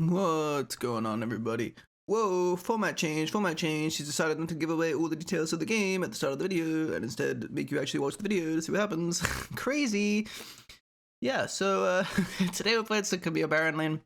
What's going on, everybody? Whoa, format change. He's decided not to give away all the details of the game at the start of the video and instead make you actually watch the video to see what happens. Crazy. Yeah, so today we're playing some CAMILLE Baron lane.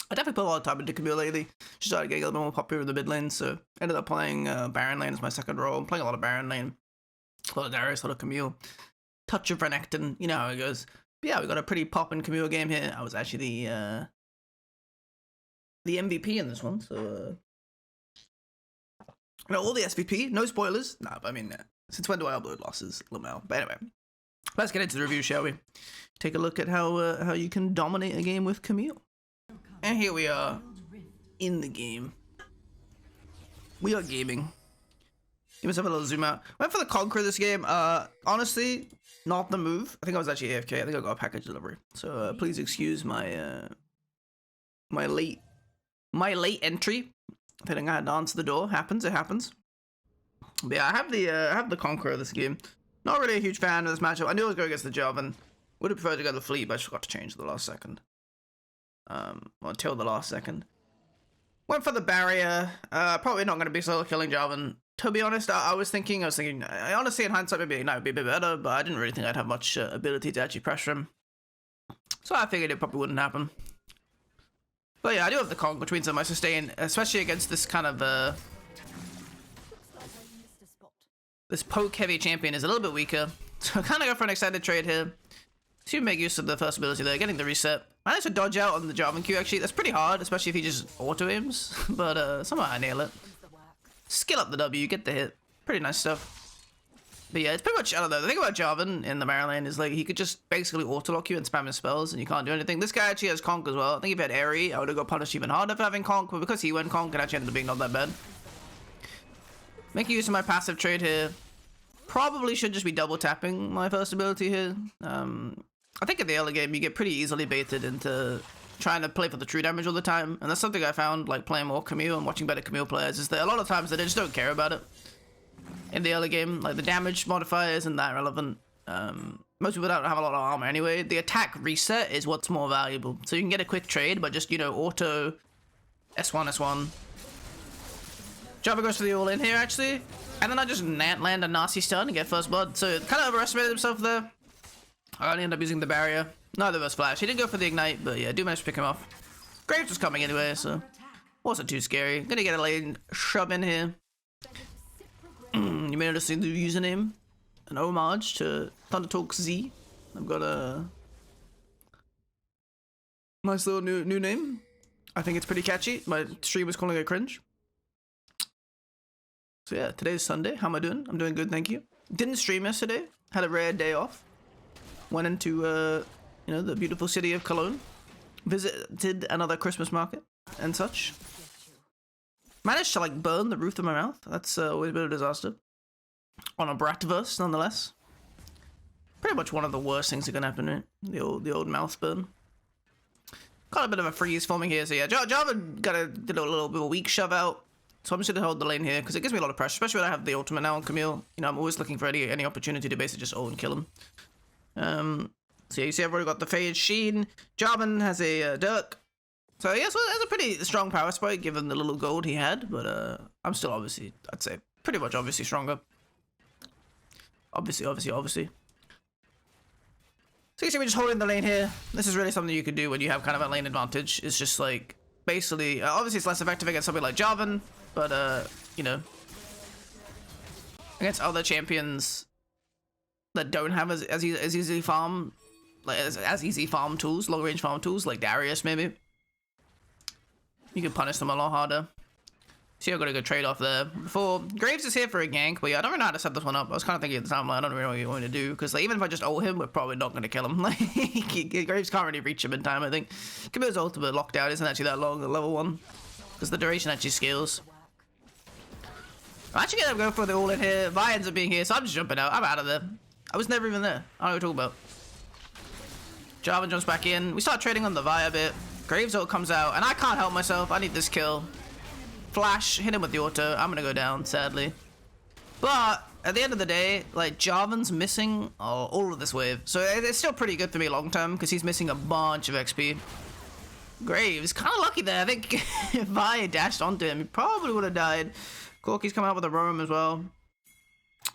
I definitely put a lot of time into CAMILLE lately. She started getting a little bit more popular in the mid lane, so ended up playing Baron lane as my second role. I'm playing a lot of Baron lane. A lot of Darius, a lot of CAMILLE. Touch of Renekton, you know how it goes. But yeah, we got a pretty poppin' CAMILLE game here. I was actually the MVP in this one, so no, all the SVP, no spoilers. Nah, but I mean, since when do I upload losses, Lamel? But anyway, let's get into the review, shall we? Take a look at how you can dominate a game with CAMILLE. And here we are in the game. We are gaming. Give myself a little zoom out. Went for the Conqueror this game. Honestly, not the move. I think I was actually AFK. I think I got a package delivery. So please excuse my my late entry. I think I had to answer the door. It happens. But yeah, I have the Conqueror this game. Not really a huge fan of this matchup. I knew I was going against the Jarvan. Would have preferred to go to the Fleet, but I just forgot to change at the last second. Until the last second. Went for the barrier. Probably not going to be solo killing Jarvan. To be honest, I was thinking, honestly, in hindsight, maybe Ignite would be a bit better, but I didn't really think I'd have much ability to actually pressure him. So I figured it probably wouldn't happen. But yeah, I do have the Conk, which means I might sustain, especially against this kind of, this poke-heavy champion is a little bit weaker. So I kind of go for an extended trade here. To make use of the first ability there, getting the reset. I managed to dodge out on the Jarvan Q, actually. That's pretty hard, especially if he just auto-aims. But somehow I nail it. Skill up the W, get the hit. Pretty nice stuff. But yeah, it's pretty much, I don't know, the thing about Jarvan in the Baron lane is like, he could just basically auto-lock you and spam his spells and you can't do anything. This guy actually has Conk as well. I think if he had Airy, I would have got punished even harder for having Conk, but because he went Conk, it actually ended up being not that bad. Making use of my passive trade here. Probably should just be double tapping my first ability here. I think in the early game, you get pretty easily baited into trying to play for the true damage all the time. And that's something I found, like, playing more CAMILLE and watching better CAMILLE players, is that a lot of times they just don't care about it. In the early game, like, the damage modifier isn't that relevant. Most people don't have a lot of armor anyway. The attack reset is what's more valuable. So you can get a quick trade, but just, you know, auto S1. Java goes for the all-in here, actually. And then I just land a nasty stun and get first blood. So kind of overestimated himself there. I only end up using the barrier. Neither of us flash. He did go for the ignite, but yeah, do manage to pick him off. Graves was coming anyway, so wasn't too scary. Gonna get a lane shove in here. You may notice the username, an homage to Thunder Talks Z. I've got a nice little new name. I think it's pretty catchy. My stream was calling it cringe. So yeah, today's Sunday. How am I doing? I'm doing good, thank you. Didn't stream yesterday. Had a rare day off. Went into you know, the beautiful city of Cologne. Visited another Christmas market and such. Managed to like burn the roof of my mouth. That's always a bit of a disaster. On a Bratverse, nonetheless. Pretty much one of the worst things that can happen, right? The old mouth burn. Got a bit of a freeze forming here, so yeah, Java did a little bit of a weak shove out. So I'm just gonna hold the lane here because it gives me a lot of pressure, especially when I have the ultimate now on CAMILLE. You know, I'm always looking for any opportunity to basically just ult and kill him. So yeah, you see I've already got the Phase Sheen. Jarvan has a Dirk. So yeah, so that's a pretty strong power spike given the little gold he had, but I'm still obviously, I'd say, pretty much obviously stronger. Obviously. So you see me just holding the lane here. This is really something you could do when you have kind of a lane advantage. It's just like, basically, obviously it's less effective against somebody like Jarvan, but you know, against other champions that don't have as easy farm, like as easy farm tools, long range farm tools, like Darius maybe. You can punish them a lot harder. See, I've got a good trade off there. Before Graves is here for a gank, but yeah, I don't really know how to set this one up. I was kind of thinking at the time, like, I don't really know what you're going to do, because like, even if I just ult him, we're probably not going to kill him. Like, Graves can't really reach him in time, I think. CAMILLE's ultimate lockdown isn't actually that long at level 1, because the duration actually scales. I'm actually going to go for the all in here. Vi ends up being here, so I'm just jumping out. I'm out of there. I was never even there. I don't know what you're talking about. Jarvan jumps back in. We start trading on the Vi a bit. Graves ult comes out, and I can't help myself. I need this kill. Flash, hit him with the auto. I'm gonna go down, sadly. But at the end of the day, like, Jarvan's missing all of this wave. So it's still pretty good for me long term, because he's missing a bunch of XP. Graves, kind of lucky there. I think if I dashed onto him, he probably would have died. Corky's coming out with a roam as well.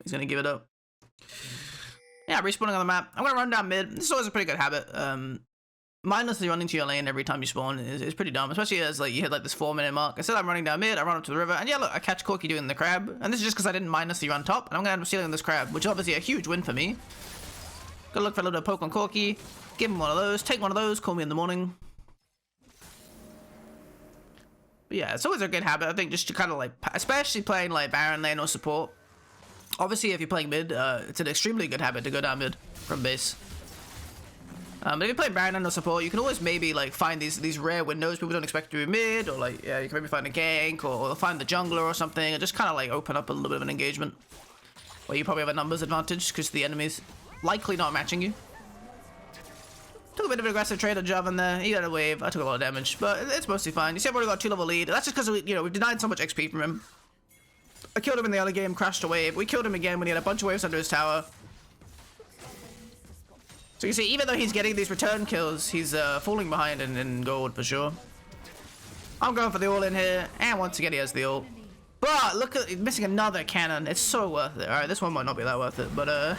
He's gonna give it up. Yeah, respawning on the map. I'm gonna run down mid. This is always a pretty good habit. Mindlessly running to your lane every time you spawn is pretty dumb, especially as like you hit like this 4-minute mark. Instead, I'm running down mid, I run up to the river, and yeah, look, I catch Corky doing the crab. And this is just because I didn't mindlessly run top, and I'm gonna end up stealing this crab, which is obviously a huge win for me. Gotta look for a little bit of poke on Corky, give him one of those, take one of those, call me in the morning. But yeah, it's always a good habit, I think, just to kind of like, especially playing like Baron lane or support. Obviously, if you're playing mid, it's an extremely good habit to go down mid from base. But if you play Baron and no support, you can always maybe like find these rare windows people don't expect to be mid, or like yeah, you can maybe find a gank or find the jungler or something, and just kind of like open up a little bit of an engagement. Where you probably have a numbers advantage because the enemy's likely not matching you. Took a bit of an aggressive trade on Javan there. He had a wave. I took a lot of damage, but it's mostly fine. You see, I've already got a 2-level lead. That's just because we've denied so much XP from him. I killed him in the early game, crashed a wave. We killed him again when he had a bunch of waves under his tower. So you see, even though he's getting these return kills, he's falling behind in gold for sure. I'm going for the all-in here, and once again he has the ult. But look at missing another cannon. It's so worth it. All right, this one might not be that worth it, but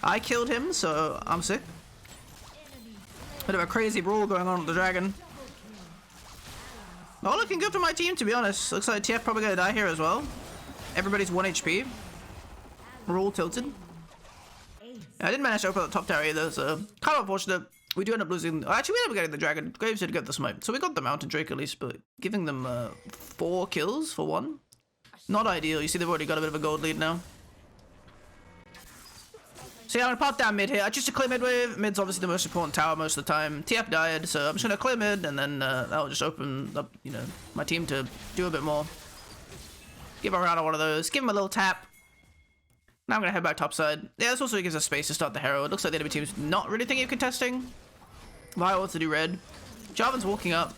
I killed him, so I'm sick. Bit of a crazy brawl going on with the dragon. Not looking good for my team, to be honest. Looks like TF probably gonna die here as well. Everybody's 1 HP. We're all tilted. I didn't manage to open up the top tower either, so kind of unfortunate. We do end up losing. Actually, we ended up getting the dragon. Graves did get the smite, so we got the mountain drake at least. But giving them 4 kills for 1, not ideal. You see, they've already got a bit of a gold lead now. So yeah, I'm gonna pop down mid here. I choose to clear mid wave. Mid's obviously the most important tower most of the time. TF died, so I'm just gonna clear mid, and then that'll just open up, my team to do a bit more. Give a round of one of those. Give him a little tap. Now I'm gonna head back topside. Yeah, this also gives us space to start the Herald. Looks like the enemy team's not really thinking of contesting. Vio wants to do red. Jarvan's walking up.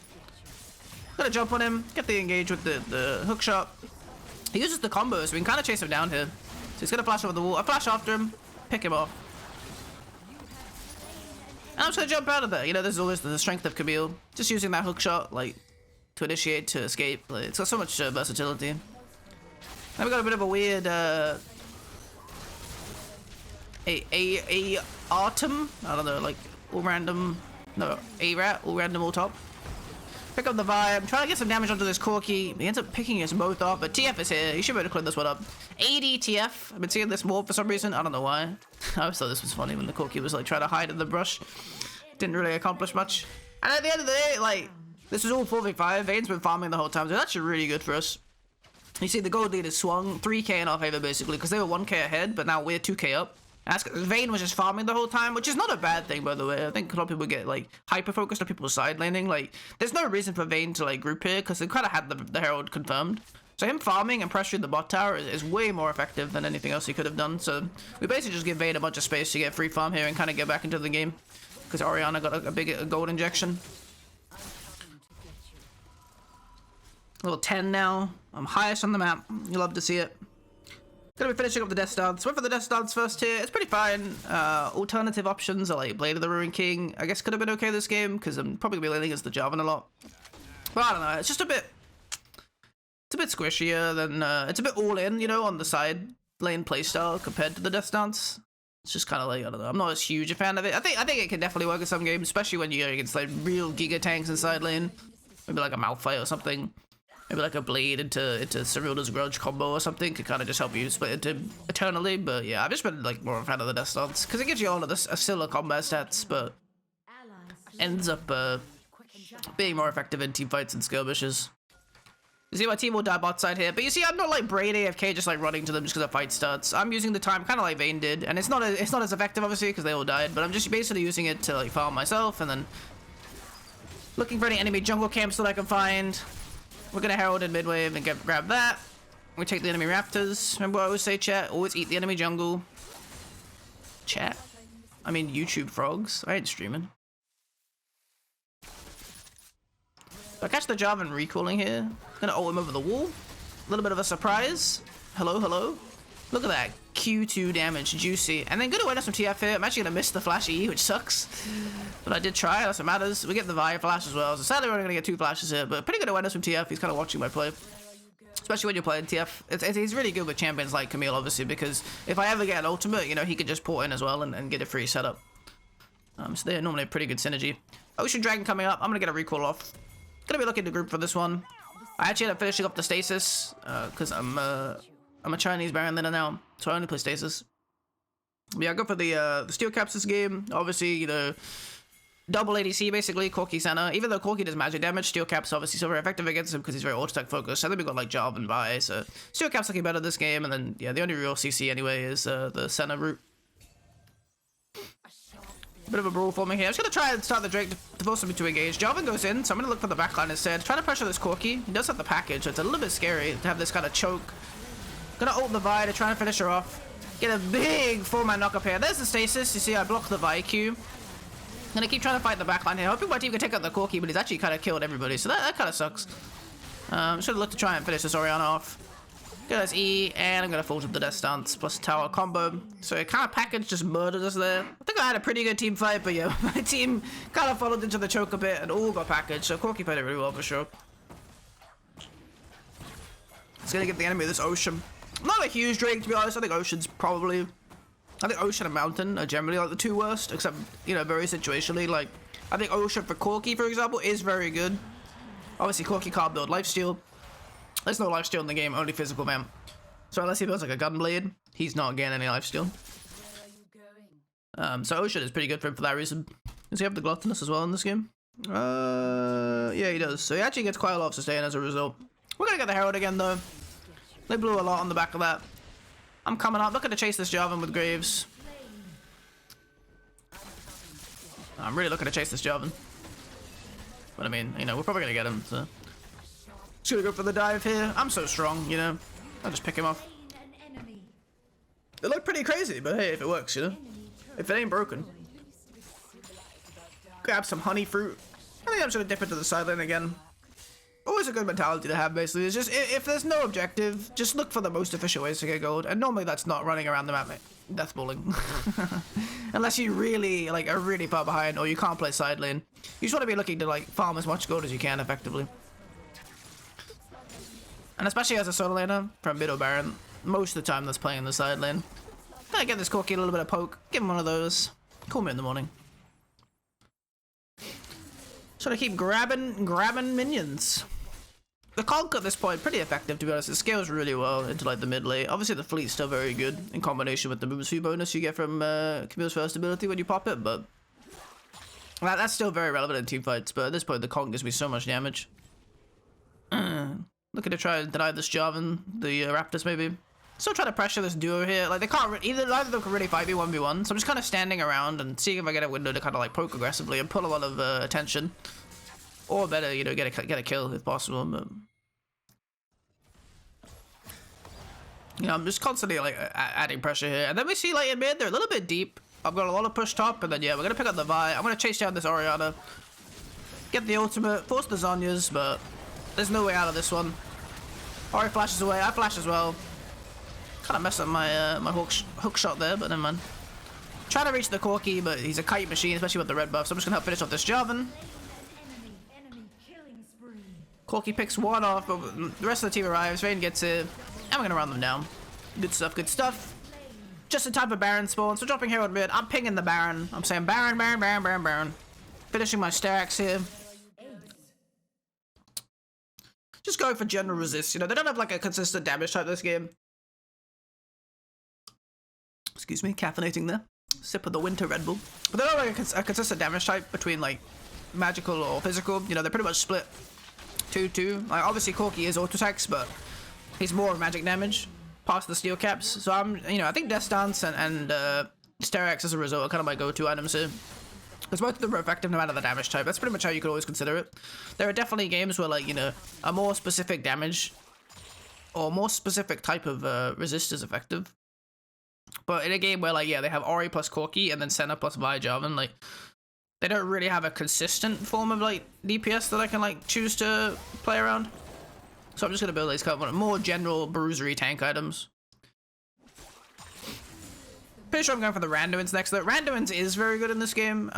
Gonna jump on him, get the engage with the hook shot. He uses the combo, so we can kind of chase him down here. So he's gonna flash over the wall. I flash after him, pick him off. And I'm just gonna jump out of there. This is always the strength of Camille. Just using that hook shot, like, to initiate, to escape. Like, it's got so much versatility. And we got a bit of a weird, a Artem? I don't know, like, all random. No, A-Rat, all random, all top. Pick up the vibe, trying to get some damage onto this Corky. He ends up picking us both off, but TF is here. He should be able to clean this one up. 80 TF. I've been seeing this more for some reason. I don't know why. I always thought this was funny when the Corky was like trying to hide in the brush. Didn't really accomplish much. And at the end of the day, like, this was all 4v5. Vayne's been farming the whole time, so that's actually really good for us. You see, the gold lead is swung 3k in our favor basically, because they were 1k ahead, but now we're 2k up. That's because Vayne was just farming the whole time, which is not a bad thing, by the way. I think a lot of people get, like, hyper-focused on people's side laning. Like, there's no reason for Vayne to, like, group here, because they kind of had the Herald confirmed. So him farming and pressuring the bot tower is way more effective than anything else he could have done. So we basically just give Vayne a bunch of space to get free farm here and kind of get back into the game. Because Orianna got a big gold injection. Level 10 now. I'm highest on the map. You love to see it. Gonna be finishing up the Death Stance. Went for the Death Stance first here. It's pretty fine. Alternative options are like Blade of the Ruined King. I guess could have been okay this game because I'm probably gonna be laning against the Jarvan a lot. But I don't know. It's just a bit. It's a bit squishier than. It's a bit all in, on the side lane playstyle compared to the Death Stance. It's just kind of like, I don't know. I'm not as huge a fan of it. I think it can definitely work in some games, especially when you're against like real Giga tanks in side lane. Maybe like a Malphite or something. Maybe like a Blade into Cyrilda's Grudge combo or something could kind of just help you split into eternally. But yeah, I've just been like more of a fan of the Death Stance because it gives you all of this similar combat stats, but ends up being more effective in team fights and skirmishes. You see, my team will die bot side here, but you see, I'm not like Braid AFK just like running to them just because the fight starts. I'm using the time kind of like Vayne did, and it's not as effective obviously because they all died, but I'm just basically using it to like farm myself and then looking for any enemy jungle camps that I can find. We're gonna Herald in mid-wave and grab that. We take the enemy raptors. Remember what I always say, chat? Always eat the enemy jungle. Chat? I mean YouTube frogs. I ain't streaming. I catch the Jarvan recalling here. Gonna ult him over the wall. A little bit of a surprise. Hello, hello. Look at that. Q2 damage, juicy. And then good awareness from TF here. I'm actually going to miss the flash E, which sucks. But I did try, that's what matters. We get the Vi flash as well. So sadly we're only going to get 2 flashes here. But pretty good awareness from TF. He's kind of watching my play. Especially when you're playing TF. He's really good with champions like Camille, obviously. Because if I ever get an ultimate, you know, he could just port in as well and get a free setup. So they're normally a pretty good synergy. Ocean Dragon coming up. I'm going to get a recall off. Going to be looking to group for this one. I actually ended up finishing off the stasis. Because I'm a Chinese Baron laner now, so I only play stasis. But yeah, I go for the steel caps this game. Obviously, you know, double ADC basically, Corki center. Even though Corki does magic damage, steel caps obviously so very effective against him because he's very auto-tech focused. I think we got like Jarvan and Vi, so steel caps looking better this game. And then yeah, the only real CC anyway is the center route. Bit of a brawl forming here. I'm just gonna try and start the Drake to force him to engage. Jarvan goes in, so I'm gonna look for the backline instead. Try to pressure this Corki. He does have the package, so it's a little bit scary to have this kind of choke. Gonna ult the Vi to try and finish her off. Get a big 4-man knock up here. There's the stasis. You see, I blocked the Vi Q. Gonna keep trying to fight the backline here. Hoping my team can take out the Corki, but he's actually kind of killed everybody, so that kind of sucks. Should have looked to try and finish this Orianna off. Get this E, and I'm gonna fall to the Death Stance plus tower combo. So it kind of package just murdered us there. I think I had a pretty good team fight, but yeah, my team kind of followed into the choke a bit and all got packaged. So Corki played it really well for sure. It's gonna get the enemy of this Ocean. Not a huge Drake, to be honest. I think Ocean's probably... I think Ocean and Mountain are generally like the 2 worst, except, you know, very situationally. Like, I think Ocean for Corki, for example, is very good. Obviously, Corki can't build lifesteal. There's no lifesteal in the game, only physical man. So unless he builds like a Gunblade, he's not getting any lifesteal. So Ocean is pretty good for him for that reason. Does he have the Gluttonous as well in this game? Yeah, he does. So he actually gets quite a lot of sustain as a result. We're gonna get the Herald again, though. They blew a lot on the back of that. I'm coming up, looking to chase this Jarvan with Graves. I'm really looking to chase this Jarvan. But I mean, you know, we're probably gonna get him, so. Just gonna go for the dive here. I'm so strong, you know. I'll just pick him off. They look pretty crazy, but hey, if it works, you know. If it ain't broken. Grab some honey fruit. I think I'm just gonna dip into the side lane again. Always a good mentality to have, basically. It's just, if there's no objective, just look for the most efficient ways to get gold. And normally that's not running around the map, deathballing. Unless you really, like, are really far behind or you can't play side lane. You just want to be looking to, like, farm as much gold as you can, effectively. And especially as a solo laner from mid or Baron, most of the time that's playing in the side lane. Gotta get this Corki a little bit of poke. Give him one of those. Call me in the morning. So to keep grabbing minions. The Conk at this point, pretty effective to be honest. It scales really well into like the mid lane. Obviously the fleet's still very good in combination with the move speed bonus you get from Camille's first ability when you pop it, but that's still very relevant in team fights. But at this point the Conk gives me so much damage. Looking to try and deny this Jarvan, the Raptors maybe. Still trying to pressure this duo here. Like they can't neither of them can really fight me 1v1. So I'm just kind of standing around and seeing if I get a window to kind of like poke aggressively and pull a lot of attention. Or better, you know, get a kill if possible. But you know, I'm just constantly like adding pressure here. And then we see like in mid, they're a little bit deep. I've got a lot of push top, and then yeah, we're gonna pick up the Vi. I'm gonna chase down this Orianna, get the ultimate, force the Zhonya's, but there's no way out of this one. Ori flashes away. I flash as well. Kind of messed up my my hook shot there, but never mind. Trying to reach the Corki, but he's a kite machine, especially with the red buff. So I'm just gonna help finish off this Jarvan. Corki picks one off, but the rest of the team arrives. Vayne gets it. And we're gonna run them down. Good stuff, good stuff. Just in time for Baron spawn. So dropping Herald mid. I'm pinging the Baron. I'm saying Baron, Baron, Baron, Baron, Baron. Finishing my stacks here. Just going for general resist. You know, they don't have like a consistent damage type this game. Excuse me, caffeinating there. Sip of the winter Red Bull. But they don't have like a consistent damage type between like magical or physical. You know, they're pretty much split 2-2. Like obviously Corki is auto attacks, but he's more magic damage past the steel caps. So I'm, you know, I think Death Stance and Sterex as a result are kind of my go-to items here. Because both of them are effective no matter the damage type. That's pretty much how you could always consider it. There are definitely games where, like, you know, a more specific damage or more specific type of resist is effective. But in a game where, like, yeah, they have Ori plus Corki and then Senna plus Vi Jarvan, like, they don't really have a consistent form of, like, DPS that I can, like, choose to play around. So I'm just going to build these kind of more general bruisery tank items. Pretty sure I'm going for the Randuin's next, though. Randuin's is very good in this game.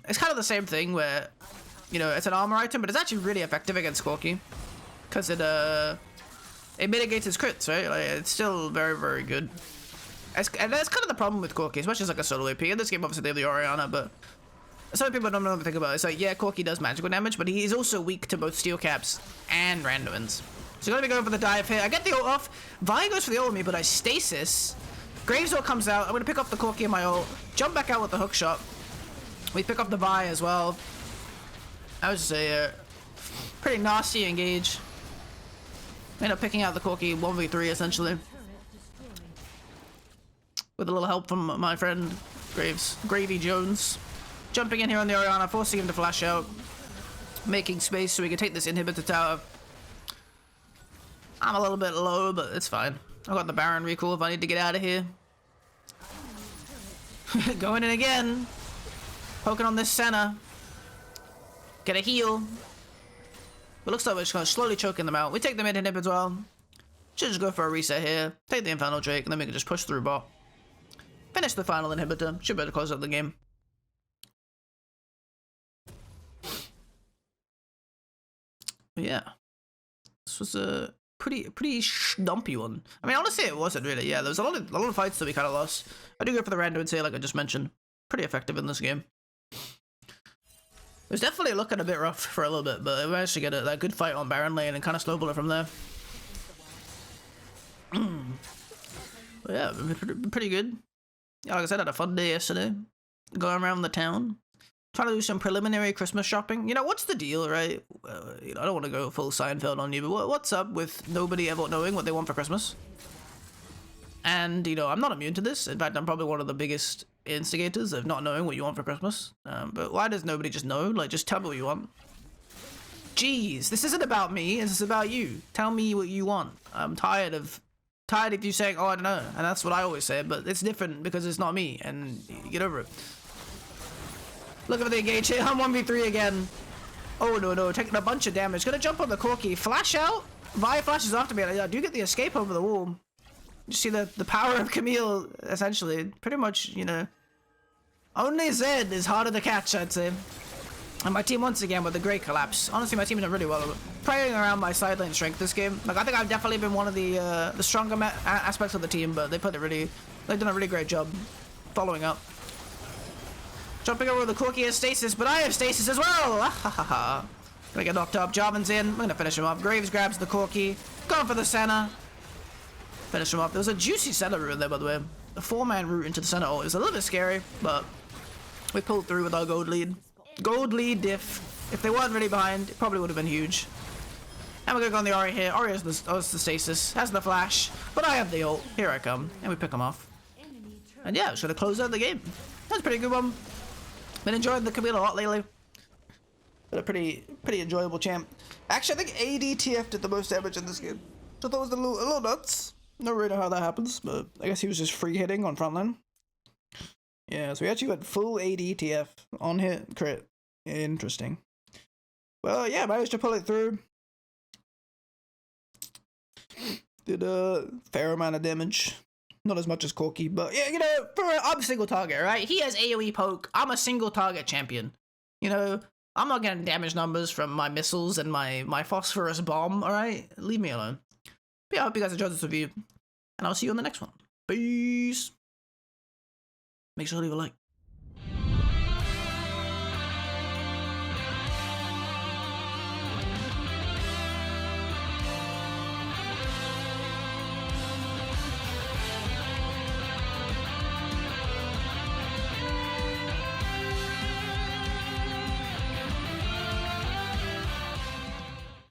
It's kind of the same thing where, you know, it's an armor item, but it's actually really effective against Corki. Because it mitigates his crits, right? Like, it's still very, very good. And that's kind of the problem with Corki, especially as like a solo AP. In this game, obviously, they have the Orianna, but some people don't know what to think about it. It's like, yeah, Corki does magical damage, but he is also weak to both Steel Caps and Randuin's. So you're gonna be going for the dive here. I get the ult off. Vi goes for the ult with me, but I stasis. Graves ult comes out. I'm gonna pick up the Corki in my ult. Jump back out with the hook shot. We pick up the Vi as well. I would say pretty nasty engage. End up picking out the Corki 1v3 essentially. With a little help from my friend Graves. Gravy Jones. Jumping in here on the Orianna, forcing him to flash out. Making space so we can take this inhibitor tower. I'm a little bit low, but it's fine. I've got the Baron recall if I need to get out of here. Going in again. Poking on this center. Get a heal. But looks like we're just going to slowly choking them out. We take the mid inhib as well. Should just go for a reset here. Take the Infernal Drake, and then we can just push through bot. Finish the final inhibitor. Should be able to close out the game. But yeah. This was a pretty stumpy one. I mean, honestly, it wasn't really. Yeah, there was a lot of fights that we kind of lost. I do go for the Randuin here, like I just mentioned. Pretty effective in this game. It was definitely looking a bit rough for a little bit, but we managed to get that good fight on Baron lane and kind of snowball it from there. But yeah, pretty good. Yeah, like I said, I had a fun day yesterday. Going around the town. Trying to do some preliminary Christmas shopping. You know, what's the deal, right? You know, I don't want to go full Seinfeld on you, but what's up with nobody ever knowing what they want for Christmas? And, you know, I'm not immune to this. In fact, I'm probably one of the biggest instigators of not knowing what you want for Christmas. But why does nobody just know? Like, just tell me what you want. Jeez, this isn't about me. This is about you. Tell me what you want. I'm tired of you saying, oh, I don't know. And that's what I always say, but it's different because it's not me. And get over it. Looking for the engage here. I'm 1v3 again. Oh, no. Taking a bunch of damage. Gonna jump on the Corki. Flash out. Vi flashes after me. I do get the escape over the wall. You see the power of Camille, essentially. Pretty much, you know. Only Zed is harder to catch, I'd say. And my team, once again, with a great collapse. Honestly, my team done really well. Praying around my side lane strength this game. Like, I think I've definitely been one of the stronger aspects of the team, but they've done a really great job following up. Jumping over the Corki has stasis, but I have stasis as well! Gonna get knocked up. Jarvan's in. I'm gonna finish him up. Graves grabs the Corki. Going for the center. Finish him up. There was a juicy center route there, by the way. A 4-man route into the center. Oh, it was a little bit scary, but we pulled through with our gold lead. Gold lead diff. If they weren't really behind, it probably would have been huge. And we're gonna go on the Ori here. Ori has the stasis, has the flash, but I have the ult. Here I come, and we pick him off. And yeah, just gonna close out the game. That's a pretty good one. Been enjoying the Camille a lot lately. But a pretty enjoyable champ. Actually, I think ADTF did the most damage in this game. So I thought it was a little nuts. Not really know how that happens, but I guess he was just free hitting on frontline. Yeah, so we actually went full ADTF on hit crit. Interesting. Well, yeah, managed to pull it through. Did a fair amount of damage. Not as much as Corki, but yeah, you know, I'm a single target, right? He has AoE poke. I'm a single target champion. You know, I'm not getting damage numbers from my missiles and my phosphorus bomb, alright? Leave me alone. But yeah, I hope you guys enjoyed this review, and I'll see you on the next one. Peace! Make sure to leave a like.